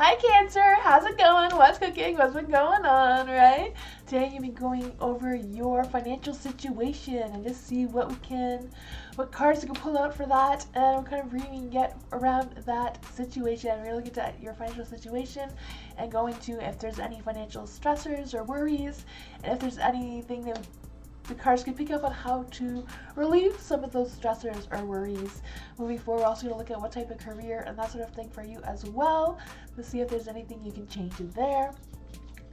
Hi Cancer, how's it going? What's cooking? What's been going on, right? Today you'll be going over your financial situation and just see what cards we can pull out for that and what kind of reading you can get around that situation. We're looking at your financial situation and going to if there's any financial stressors or worries, and if there's anything that the cards can pick up on how to relieve some of those stressors or worries. Moving forward, we're also going to look at what type of career and that sort of thing for you as well, to see if there's anything you can change in there.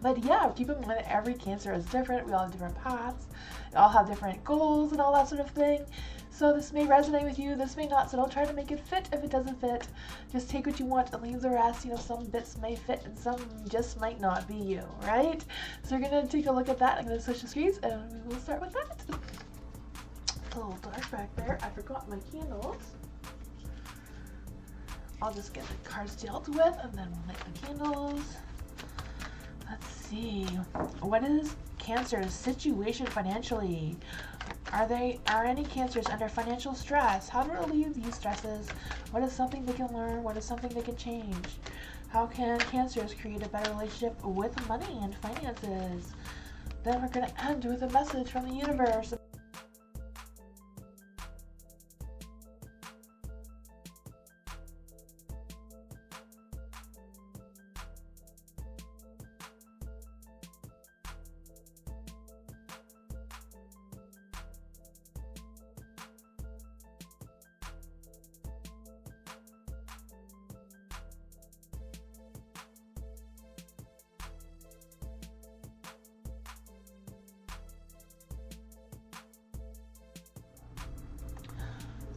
But yeah, keep in mind that every Cancer is different. We all have different paths. We all have different goals and all that sort of thing. So this may resonate with you, this may not, so don't try to make it fit if it doesn't fit. Just take what you want and leave the rest. Some bits may fit and some just might not be you, right? So we're going to take a look at that. I'm going to switch the screens and we will start with that. It's a little dark back there. I forgot my candles. I'll just get the cards dealt with and then we'll light the candles. Let's see. What is Cancer's situation financially? Are any Cancers under financial stress? How to relieve these stresses? What is something they can learn? What is something they can change? How can Cancers create a better relationship with money and finances? Then we're going to end with a message from the universe.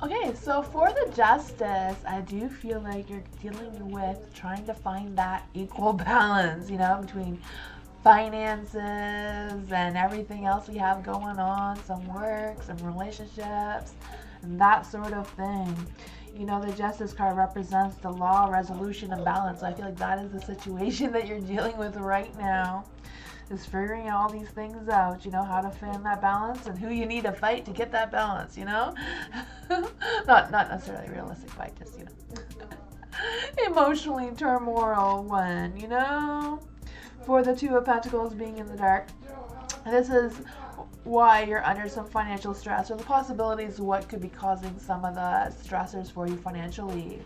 Okay, so for the Justice, I do feel like you're dealing with trying to find that equal balance, between finances and everything else we have going on, some work, some relationships, and that sort of thing. The Justice card represents the law, resolution, and balance. So I feel like that is the situation that you're dealing with right now. Is figuring all these things out, how to find that balance and who you need to fight to get that balance, not necessarily realistic fight, just, emotionally turmoil one, For the Two of Pentacles being in the dark, this is why you're under some financial stress, or the possibilities of what could be causing some of the stressors for you financially.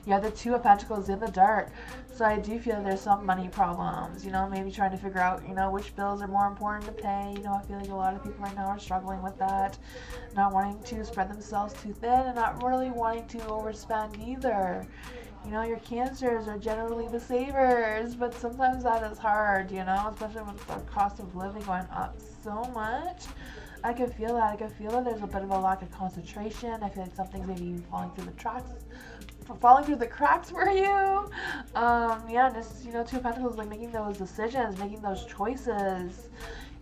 You have the Two of Pentacles in the dark, so I do feel there's some money problems, maybe trying to figure out, which bills are more important to pay. I feel like a lot of people right now are struggling with that, not wanting to spread themselves too thin and not really wanting to overspend either. Your Cancers are generally the savers, but sometimes that is hard, especially with the cost of living going up so much. I can feel that. There's a bit of a lack of concentration. I feel like something's maybe falling through the cracks for you. Just, Two of Pentacles, like making those decisions, making those choices.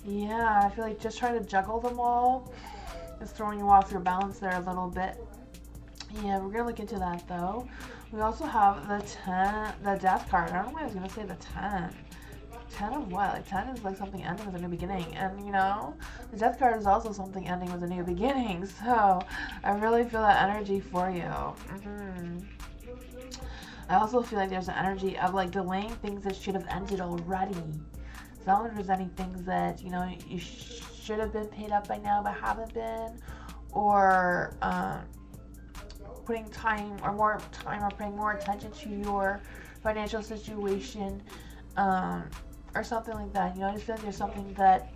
Yeah, I feel like just trying to juggle them all is throwing you off your balance there a little bit. Yeah, we're going to look into that though. We also have the Death card. I don't know why I was going to say the 10. 10 of what? Like 10 is like something ending with a new beginning. And the Death card is also something ending with a new beginning. So I really feel that energy for you. I also feel like there's an energy of like delaying things that should have ended already. So I don't know if there's any things that, you should have been paid up by now but haven't been. Or, putting time or paying more attention to your financial situation, or something like that. I just feel like there's something that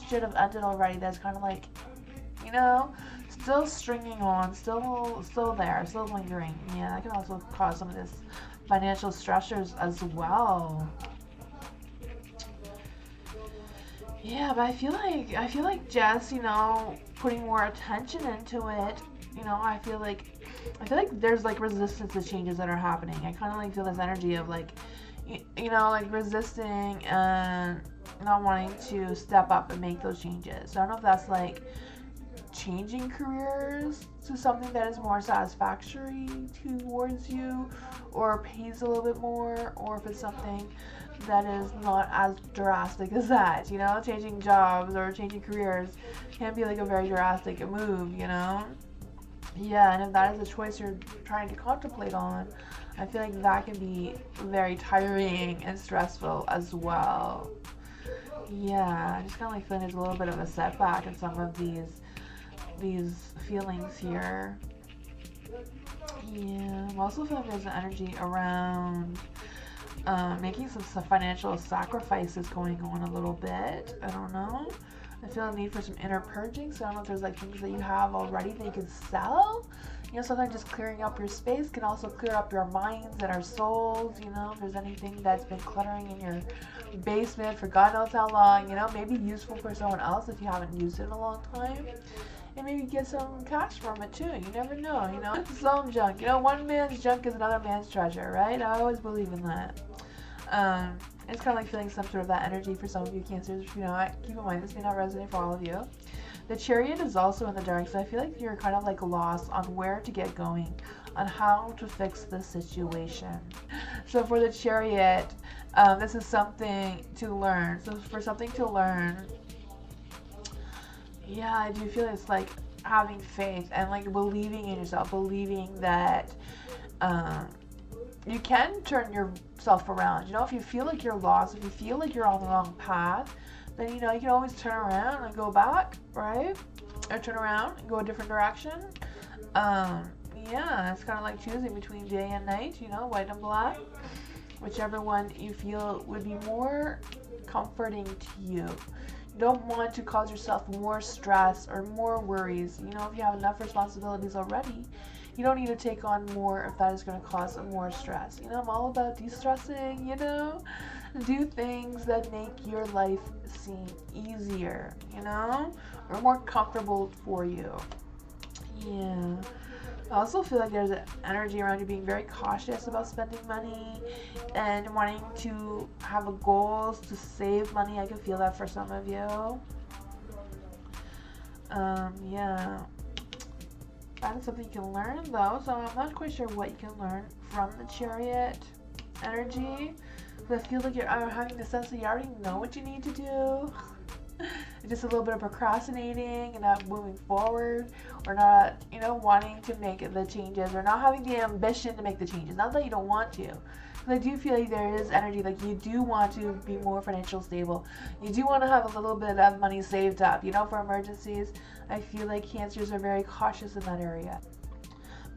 should have ended already that's kind of like, still stringing on, still there, still lingering. Yeah, that can also cause some of this financial stressors as well. Yeah, but I feel like just, putting more attention into it, I feel like there's like resistance to changes that are happening. I kind of like feel this energy of like, like resisting and not wanting to step up and make those changes. So I don't know if that's like changing careers to something that is more satisfactory towards you or pays a little bit more, or if it's something that is not as drastic as that, changing jobs or changing careers can be like a very drastic move, Yeah, and if that is a choice you're trying to contemplate on, I feel like that can be very tiring and stressful as well. Yeah, I just kind of like feeling there's a little bit of a setback in some of these feelings here. Yeah, I'm also feeling there's an energy around making some financial sacrifices going on a little bit. I don't know. I feel a need for some inner purging. So I don't know if there's like things that you have already that you can sell. You know, sometimes just clearing up your space can also clear up your minds and our souls. You know, if there's anything that's been cluttering in your basement for God knows how long, you know, maybe useful for someone else if you haven't used it in a long time. And maybe get some cash from it too. You never know, you know. It's some junk. You know, one man's junk is another man's treasure, right? I always believe in that. It's kind of like feeling some sort of that energy for some of you Cancers. You know, keep in mind this may not resonate for all of you. The Chariot is also in the dark, so I feel like you're kind of like lost on where to get going, on how to fix the situation. So for the Chariot, this is something to learn. So for something to learn, yeah, I do feel it's like having faith and like believing in yourself, believing that you can turn yourself around. You know, if you feel like you're lost, if you feel like you're on the wrong path, then you know you can always turn around and go back, right? Or turn around and go a different direction. Yeah, it's kind of like choosing between day and night, you know, white and black. Whichever one you feel would be more comforting to you. You don't want to cause yourself more stress or more worries. You know, if you have enough responsibilities already, you don't need to take on more if that is going to cause more stress. You know, I'm all about de-stressing, you know. Do things that make your life seem easier, you know, or more comfortable for you. Yeah. I also feel like there's an energy around you being very cautious about spending money and wanting to have goals to save money. I can feel that for some of you. Yeah. That is something you can learn though, so I'm not quite sure what you can learn from the Chariot energy. But I feel like you're having the sense that you already know what you need to do. It's just a little bit of procrastinating and not moving forward, or not, you know, wanting to make the changes, or not having the ambition to make the changes. Not that you don't want to. But I do feel like there is energy, like you do want to be more financially stable. You do want to have a little bit of money saved up, you know, for emergencies. I feel like Cancers are very cautious in that area.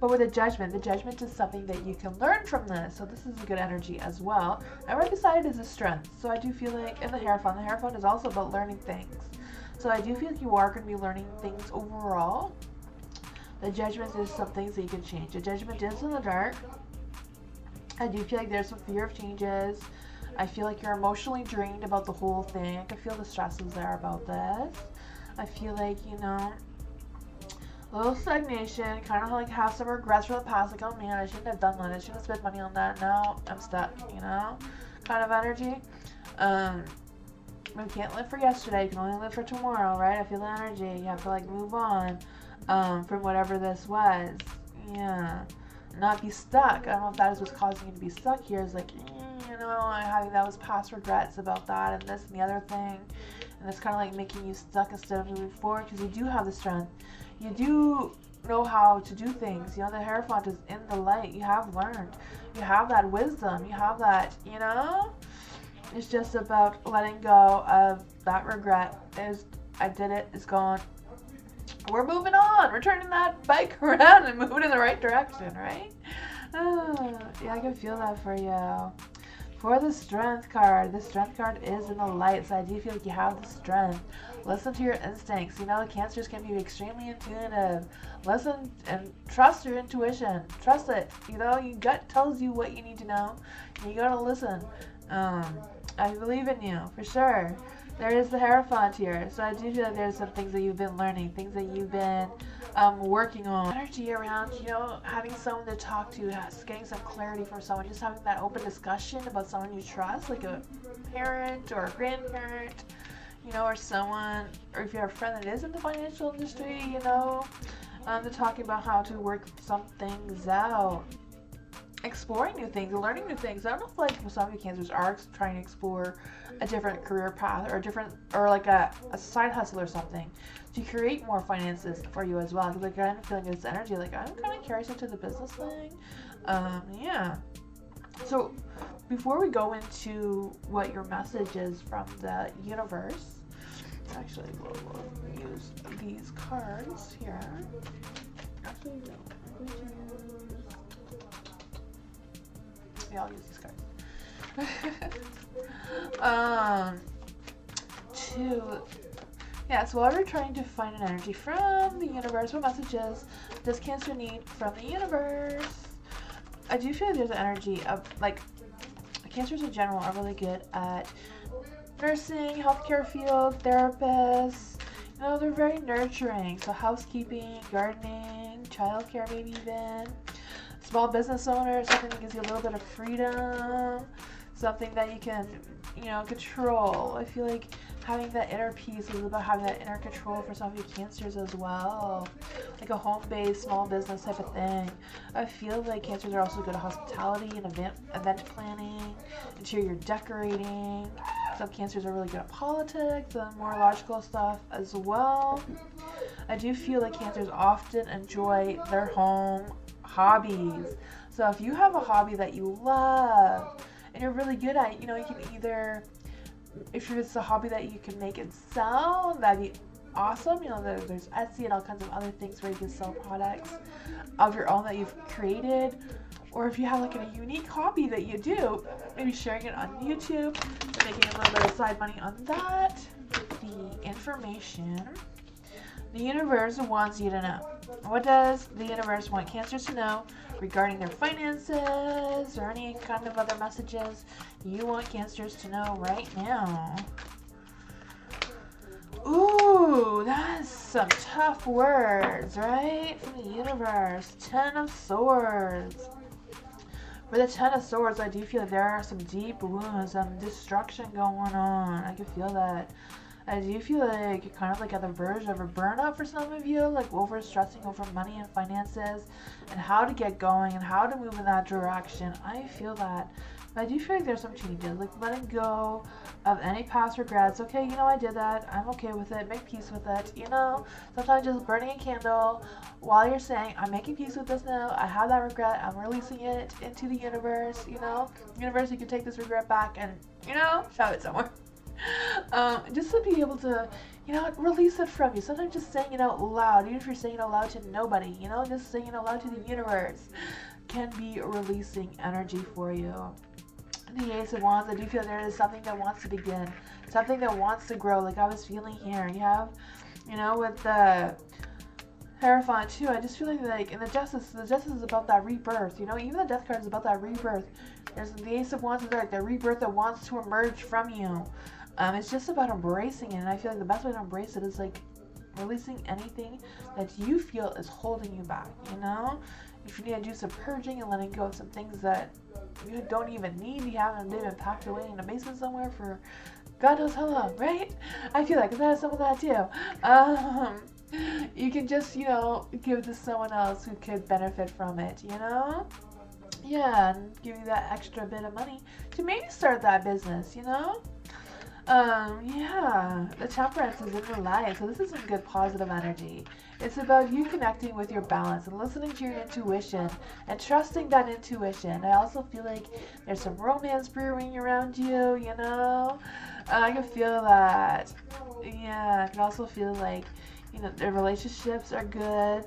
But with the Judgment is something that you can learn from this. So this is a good energy as well. And right beside it is a Strength. So I do feel like, in the Hierophant is also about learning things. So I do feel like you are going to be learning things overall. The Judgment is some things that you can change. The Judgment is in the dark. I do feel like there's some fear of changes. I feel like you're emotionally drained about the whole thing. I can feel the stresses there about this. I feel like, you know, a little stagnation, kind of like have some regrets from the past, like, oh man, I shouldn't have done that, I shouldn't have spent money on that, now I'm stuck, you know, kind of energy. You can't live for yesterday, you can only live for tomorrow, right? I feel the energy, you have to like move on from whatever this was. Yeah, not be stuck. I don't know if that is what's causing you to be stuck here, is like, you know, having those past regrets about that and this and the other thing, and it's kind of like making you stuck instead of moving forward, because you do have the strength. You do know how to do things. You know, the Hierophant is in the light. You have learned. You have that wisdom. You have that, you know? It's just about letting go of that regret. I did it. It's gone. We're moving on. We're turning that bike around and moving in the right direction, right? Yeah, I can feel that for you. For the Strength card, the Strength card is in the light, so I do feel like you have the strength. Listen to your instincts. You know, Cancers can be extremely intuitive. Listen and trust your intuition. Trust it. You know, your gut tells you what you need to know, and you gotta listen. I believe in you, for sure. There is the Hierophant here, so I do feel like there's some things that you've been learning, things that you've been working on. Energy around, you know, having someone to talk to, getting some clarity from someone, just having that open discussion about someone you trust, like a parent or a grandparent, you know, or someone, or if you have a friend that is in the financial industry, you know, they're talking about how to work some things out. Exploring new things, learning new things. I don't know if like some of you Cancers are trying to explore a different career path, or a different, or like a side hustle or something to create more finances for you as well. Because like I'm feeling this energy, like I'm kind of curious into the business thing. Yeah. So before we go into what your message is from the universe, actually we'll use these cards here. Actually, no. I'm going to use... Yeah, I'll use these cards. So while we're trying to find an energy from the universe, what messages does Cancer need from the universe? I do feel like there's an energy of, like, Cancers in general are really good at nursing, healthcare field, therapists. You know, they're very nurturing. So housekeeping, gardening, childcare, maybe even. Small business owners, something that gives you a little bit of freedom, something that you can, you know, control. I feel like having that inner peace is about having that inner control for some of you Cancers as well. Like a home-based small business type of thing. I feel like Cancers are also good at hospitality and event planning, interior decorating. Some Cancers are really good at politics and more logical stuff as well. I do feel like Cancers often enjoy their home hobbies. So if you have a hobby that you love and you're really good at, you know, you can either, if it's a hobby that you can make and sell, that'd be awesome. You know, there's Etsy and all kinds of other things where you can sell products of your own that you've created. Or if you have like a unique hobby that you do, maybe sharing it on YouTube and making a little bit of side money on that. The information the universe wants you to know. What does the universe want Cancers to know regarding their finances or any kind of other messages you want Cancers to know right now? Ooh, that's some tough words, right? From the universe. 10 of Swords. For the 10 of Swords, I do feel there are some deep wounds, some destruction going on. I can feel that. I do feel like you're kind of like at the verge of a burnout for some of you, like over-stressing over money and finances and how to get going and how to move in that direction. I feel that. But I do feel like there's some changes, like letting go of any past regrets. Okay, you know, I did that. I'm okay with it. Make peace with it. You know, sometimes just burning a candle while you're saying, I'm making peace with this now. I have that regret. I'm releasing it into the universe. You know, universe, you can take this regret back and, you know, shove it somewhere. Just to be able to, you know, release it from you. Sometimes just saying it out loud, even if you're saying it out loud to nobody, you know, just saying it out loud to the universe can be releasing energy for you. The Ace of Wands, I do feel there is something that wants to begin, something that wants to grow, like I was feeling here. You have, you know, with the Hierophant too, I just feel like in the Justice is about that rebirth, you know, even the Death card is about that rebirth. There's the Ace of Wands is like the rebirth that wants to emerge from you. It's just about embracing it, and I feel like the best way to embrace it is like releasing anything that you feel is holding you back, you know? If you need to do some purging and letting go of some things that you don't even need, you haven't been packed away in a basement somewhere for God knows how long, right? I feel like that is some of that too. You can just, you know, give to someone else who could benefit from it, you know? Yeah, and give you that extra bit of money to maybe start that business, you know? Yeah, the Temperance is in your life, so this is some good positive energy. It's about you connecting with your balance and listening to your intuition and trusting that intuition. I also feel like there's some romance brewing around you, you know? I can feel that. Yeah, I can also feel like, you know, the relationships are good.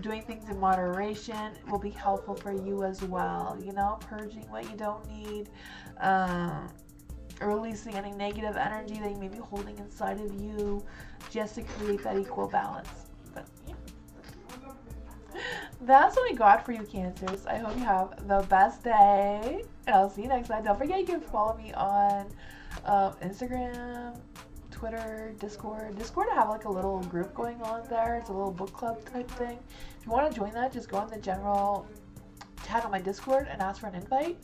Doing things in moderation will be helpful for you as well, you know? Purging what you don't need. Releasing any negative energy that you may be holding inside of you just to create that equal balance. But yeah, that's what we got for you, Cancers. I hope you have the best day, and I'll see you next time. Don't forget you can follow me on Instagram, Twitter, Discord. I have like a little group going on there. It's a little book club type thing. If you want to join that, just go on the general tab on my Discord and ask for an invite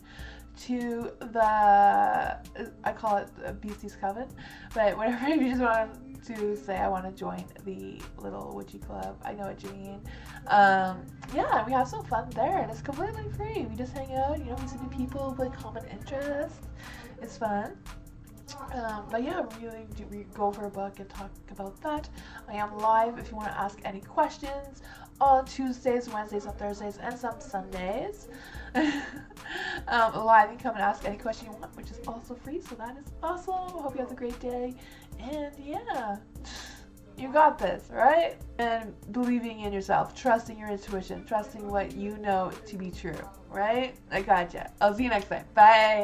to the, I call it the Beastie's Coven, but whatever, if you just want to say I want to join the little witchy club, I know what you mean. Yeah, we have some fun there, and it's completely free. We just hang out, you know, we see new people with common interests. It's fun. But yeah, we go over a book and talk about that. I am live if you want to ask any questions on Tuesdays, Wednesdays, and Thursdays, and some Sundays. Live, you can come and ask any question you want, which is also free, so that is awesome. I hope you have a great day, and yeah, you got this, right? And believing in yourself, trusting your intuition, trusting what you know to be true, right? I gotcha. I'll see you next time. Bye.